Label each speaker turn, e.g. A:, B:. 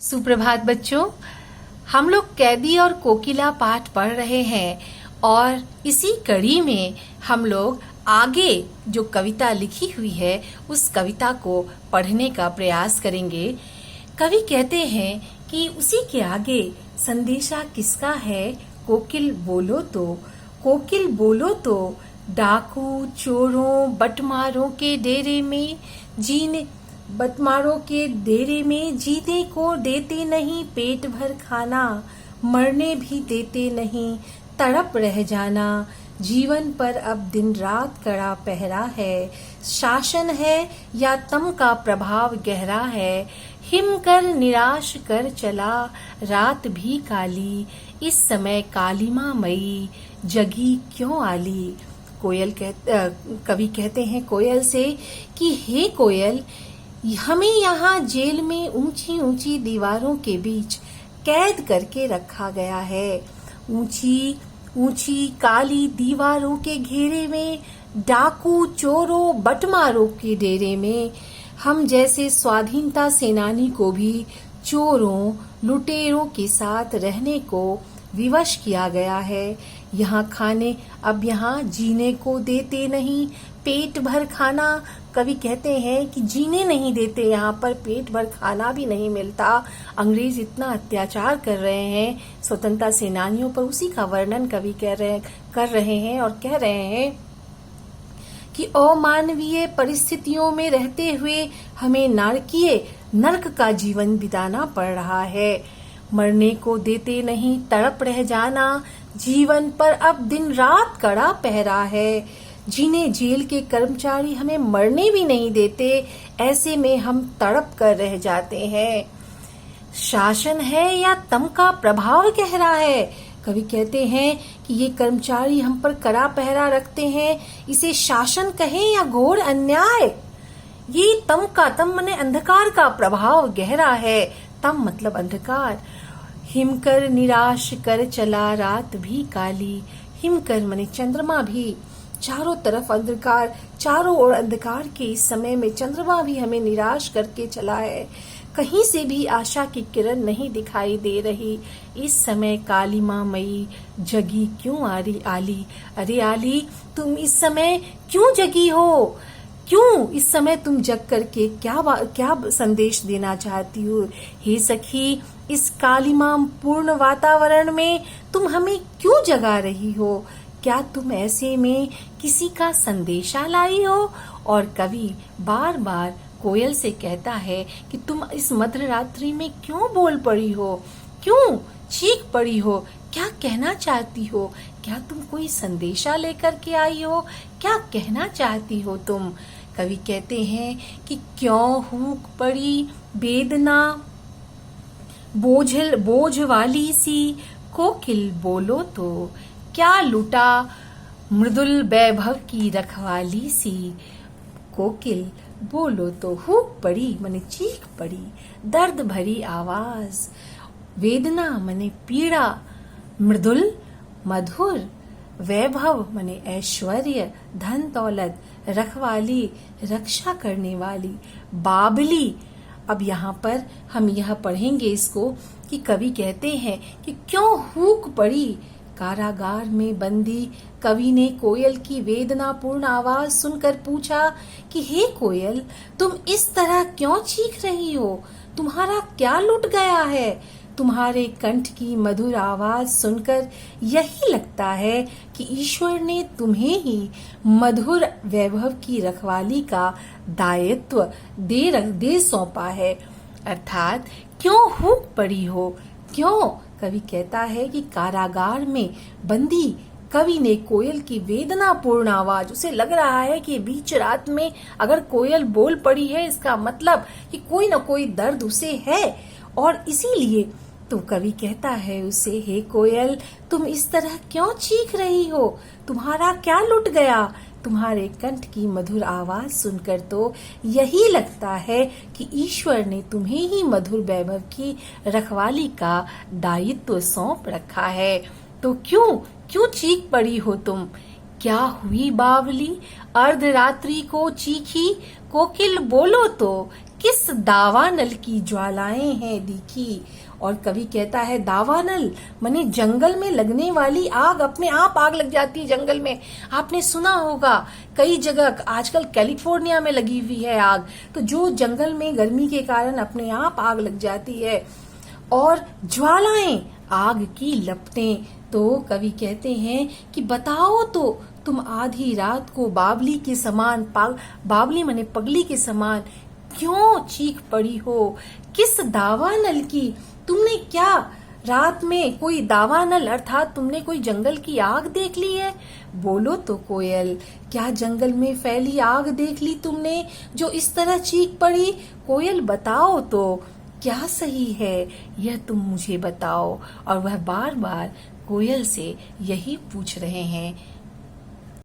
A: सुप्रभात बच्चों। हम लोग कैदी और कोकिला पाठ पढ़ रहे हैं और इसी कड़ी में हम लोग आगे जो कविता लिखी हुई है उस कविता को पढ़ने का प्रयास करेंगे। कवि कहते हैं कि उसी के आगे संदेशा किसका है, कोकिल बोलो तो। कोकिल बोलो तो डाकू चोरों बटमारों के डेरे में जीने को देते नहीं पेट भर खाना, मरने भी देते नहीं तड़प रह जाना। जीवन पर अब दिन रात कड़ा पहरा है, शासन है या तम का प्रभाव गहरा है। हिम कर निराश कर चला रात भी काली, इस समय कालिमा मई जगी क्यों आली। कवि कहते हैं कोयल से कि हे कोयल, हमें यहाँ जेल में ऊंची ऊंची दीवारों के बीच कैद करके रखा गया है। ऊंची ऊंची काली दीवारों के घेरे में, डाकू चोरों बटमारों के डेरे में, हम जैसे स्वाधीनता सेनानी को भी चोरों लुटेरों के साथ रहने को विवश किया गया है। यहाँ खाने अब यहाँ जीने को देते नहीं पेट भर खाना। कवि कहते हैं कि जीने नहीं देते, यहाँ पर पेट भर खाना भी नहीं मिलता। अंग्रेज इतना अत्याचार कर रहे हैं स्वतंत्रता सेनानियों पर, उसी का वर्णन कवि कर रहे हैं और कह रहे हैं कि अमानवीय परिस्थितियों में रहते हुए हमें नारकीय नर्क का जीवन बिताना पड़ रहा है। मरने को देते नहीं तड़प रह जाना, जीवन पर अब दिन रात कड़ा पहरा है। जिन्हें जेल के कर्मचारी हमें मरने भी नहीं देते, ऐसे में हम तड़प कर रह जाते हैं। शासन है या तम का प्रभाव गहरा है। कवि कहते हैं कि ये कर्मचारी हम पर कड़ा पहरा रखते हैं, इसे शासन कहें या घोर अन्याय। ये तम माने अंधकार का प्रभाव गहरा है, तम मतलब अंधकार। हिमकर निराश कर चला रात भी काली, हिमकर माने चंद्रमा भी, चारों तरफ अंधकार, चारों ओर अंधकार के इस समय में चंद्रमा भी हमें निराश करके चला है। कहीं से भी आशा की किरण नहीं दिखाई दे रही। इस समय कालिमा मई जगी क्यों आली। अरे आली, तुम इस समय क्यों जगी हो? क्यों इस समय तुम जग करके क्या संदेश देना चाहती हो? हे सखी, इस कालिमा पूर्ण वातावरण में तुम हमें क्यों जगा रही हो? क्या तुम ऐसे में किसी का संदेशा लाई हो? और कवि बार बार कोयल से कहता है कि तुम इस मध्य रात्रि में क्यों बोल पड़ी हो, क्यों चीख पड़ी हो, क्या कहना चाहती हो? क्या तुम कोई संदेशा लेकर के आई हो? क्या कहना चाहती हो तुम? कवि कहते हैं कि क्यों हुक पड़ी वेदना बोझ वाली सी, कोकिल बोलो तो। क्या लुटा मृदुल वैभव की रखवाली सी, कोकिल बोलो तो। हुक पड़ी मने चीख पड़ी, दर्द भरी आवाज, वेदना मने पीड़ा, मृदुल मधुर, वैभव मने ऐश्वर्य धन दौलत, रखवाली रक्षा करने वाली, बाबली। अब यहाँ पर हम यह पढ़ेंगे इसको कि कवि कहते हैं कि क्यों हुक पड़ी। कारागार में बंदी कवि ने कोयल की वेदनापूर्ण आवाज सुनकर पूछा कि हे कोयल, तुम इस तरह क्यों चीख रही हो? तुम्हारा क्या लुट गया है? तुम्हारे कंठ की मधुर आवाज सुनकर यही लगता है कि ईश्वर ने तुम्हें ही मधुर वैभव की रखवाली का दायित्व दे सौंपा है। अर्थात क्यों हुक पड़ी हो? क्यों? कवि कहता है कि कारागार में बंदी कवि ने कोयल की वेदनापूर्ण आवाज, उसे लग रहा है कि बीच रात में अगर कोयल बोल पड़ी है, इसका मतलब कि कोई न कोई दर्द उसे है, और इसीलिए तो कवि कहता है उसे, हे कोयल, तुम इस तरह क्यों चीख रही हो? तुम्हारा क्या लुट गया? तुम्हारे कंठ की मधुर आवाज सुनकर तो यही लगता है कि ईश्वर ने तुम्हें ही मधुर वैभव की रखवाली का दायित्व सौंप रखा है। तो क्यों चीख पड़ी हो तुम? क्या हुई बावली अर्धरात्रि को चीखी, कोकिल बोलो तो। किस दावानल की ज्वालाएं हैं दिखी। और कवि कहता है दावानल माने जंगल में लगने वाली आग, अपने आप आग लग जाती है जंगल में। आपने सुना होगा कई जगह आजकल कैलिफोर्निया में लगी हुई है आग, तो जो जंगल में गर्मी के कारण अपने आप आग लग जाती है। और ज्वालाएं आग की लपटें, तो कवि कहते हैं कि बताओ तो तुम आधी रात को बावली के समान, बावली माने पगली के समान क्यों चीख पड़ी हो। किस दावानल की, तुमने क्या रात में कोई दावानल अर्थात तुमने कोई जंगल की आग देख ली है। बोलो तो कोयल, क्या जंगल में फैली आग देख ली तुमने जो इस तरह चीख पड़ी। कोयल बताओ तो क्या सही है यह तुम मुझे बताओ। और वह बार बार कोयल से यही पूछ रहे हैं